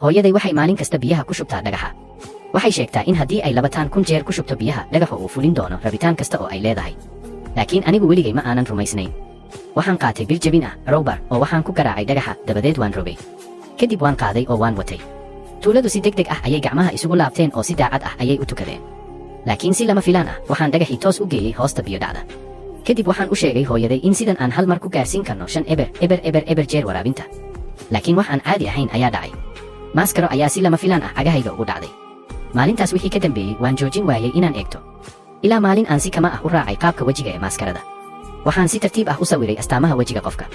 hooyaday waxay maalin kasta biyaha ku shubtaa dhagaxa. Waxay sheegtaa in haddii ay 2,000 jeer ku shubto biyaha dhagaxa uu fulin doono rabitaan kasta oo ay leedahay. Laakiin anigu weligay ma aanan rumaysnayn. Waxaan qaatay bir jabin ah rowbar oo waxaan ku garaacay dhagaxa, dabadeed waan rogay. Kadib waan qaaday oo waan watay. Tuuladu si degdeg ah ayay gacmaha isugu laabteen oo si daacad ah ayay u tukadeen. Laakiin si lama filaan ah waxaan dhagaxii toos u geeyay hoosta biyo dhacda. Kadib waxaan u sheegay hooyaday in sidan aan hal mar ku gaarsiin karno 5 eber jeer waraabinta. Laakiin wax aan caadi ahayn ayaa dhacay. Maaskaro ayaa si lama filaan ah cagahayga ugu dhacday. Maalintaas wixii ka dambeeyay waan joojin waayay inaan eegto. Ilaa maalin aan si kama ah u raacay qaabka wajiga ee maaskarada. Waxaan si tartiib ah u sawiray astaamaha wajiga qofka.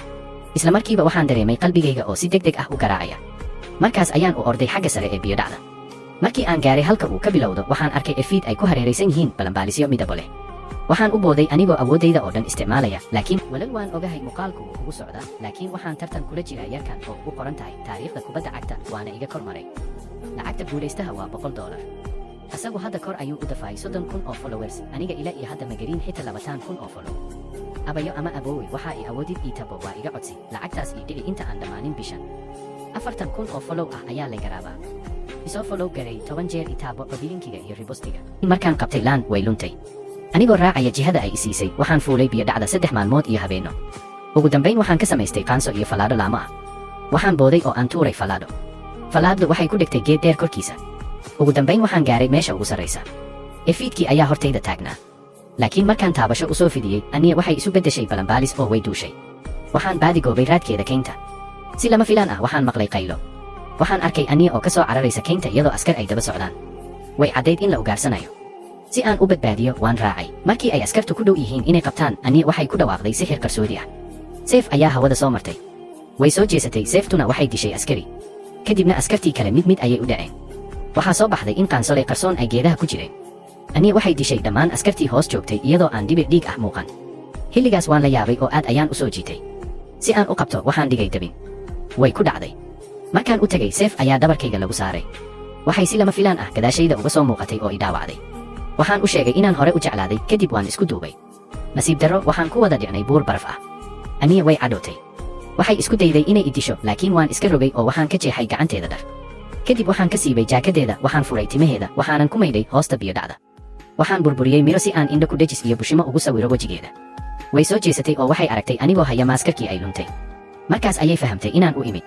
Isla markiiba waxaan dareemay qalbigayga oo si degdeg ah u garaacaya. Markaas ayaan u orday xagga sare ee biyo dhacda. Markii aan gaaray halka uu ka bilowdo waxaan arkay efiid ay ku hareeraysan yihiin balanbaalisyo midabo leh. Waxaan u booday anigoo awoodayda oo dhan isticmaalaya, laakiin walal waan ogahay muuqaalku wuu ugu socdaa, laakiin waxaan tartan kula jiraa yarkan oo ugu qoran tahay taariikhda kubadda cagta waana iga kor maray. Lacagta guulaystaha waa $100. Asagu hadda kor ayuu u dafay 30,000 oo followers, aniga ila iyo hadda magarin xitaa 20,000 oo follow. Abayo ama aboowe waxa ay awoodid ii tabo waa iga codsi, lacagtaas ii dhici inta aan dhammaanin bishan. 40,000 oo follow ah ayaa la garaabaa. Isoo follow garay 10 jeer itaabo obilinkiga iyo ribostiga. Markaan qabtay laan way luntay. Anigoo raacaya jihada ay isiisay waxaan fuulay biyo dhacda 3 maalmood iyo habeenno. Ugu dambayn waxaan ka samaystay qaanso iyo falaadho laamo ah. Waxaan booday oo aan tuuray falaadho. Falaadhu waxay ku dhigtay geed dheer korkiisa. Ugu dambayn waxaan gaaray meesha ugu sarreysa. Efiidkii ayaa hortayda taagnaa. Laakiin markaan taabasho u soo fidiyey aniga waxay isu beddeshay balanbaalis oo way duushay. Waxaan baadigoobay raadkeeda keynta. Si lama filaan ah waxaan maqlay qaylo. Waxaan arkay aniga oo ka soo cararaysa keynta iyadoo askar ay daba socdaan. Way caddayd in la ugaarsanayo. Si aan u badbaadiyo waan raacay. Markii ay askartu ku dhow yihiin inay qabtaan aniga waxay ku dhawaaqday sixir qarsoodi ah. Seef ayaa hawada soo martay. Way soo jeesatay seeftuna waxay dishay askari. Kadibna askartii kale mid ayay u dhaceen. Waxaa soo baxday in qaansole qarsoon ay geedaha ku jireen. Aniga waxay dishay dhammaan askartii hoos joogtay iyadoo aan dhibic dhiig ah muuqan. Xilligaas waan la yaabay oo aad ayaan u soo jiitay. Si aan u qabto waxaan dhigay dabin. Way ku dhacday. Markaan u tagay seef ayaa dhabarkayga lagu saaray. Waxay si lama filaan ah gadaashayda uga soo muuqatay oo i dhaawacday. Waxaan u sheegay inaan hore u jeclaaday kadib waan isku duubay. Nasiib darro waxaan ku wada dhicnay buur baraf ah. Aniga way cadhootay. Waxay isku dayday inay i disho laakiin waan iska rogay oo waxaan ka jeexay gacanteeda dhar. Kadib waxaan ka siibay jaakadeeda, waxaan furay timaheeda, waxaanan ku maydhay hoosta biyo dhacda. Waxaan burburiyey miro si aan indho ku dhejis iyo bushimo ugu sawiro wajigeeda. Way soo jeesatay oo waxay aragtay anigoo haya maaskarkii ay luntay. Markaas ayay fahamtay inaan u imid.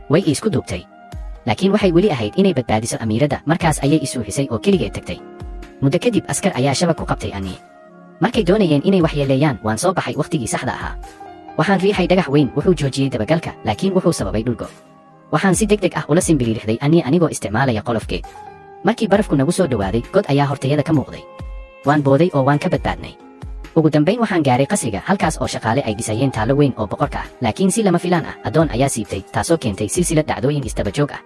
Way isku duubtay. Laakiin waxay weli ahayd inay badbaadiso amiiradda, markaas ayay isuuxisay oo keligeed tagtay. Muddo kadib askar ayaa shabag ku qabtay anii. Markay doonayeen inay waxyeeleeyaan waan soo baxay waqtigii saxda ahaa. Waxaan riixay dhagax weyn, wuxuu joojiyey dabagalka, laakiin wuxuu sababay dhulgo. Waxaan si degdeg ah ula simbiriirixday anigoo isticmaalaya qolofkeed. Markii barafku nagu soo dhawaaday god ayaa hortayada ka muuqday. Waan booday oo waan ka badbaadnay. Ugu dambayn waxaan gaaray qasriga, halkaas oo shaqaale ay dhisayeen taalo weyn oo boqorka ah, laakiin si lama filaan ah adoon ayaa siibtay, taasoo keentay silsilad dhacdooyin isdaba joog ah.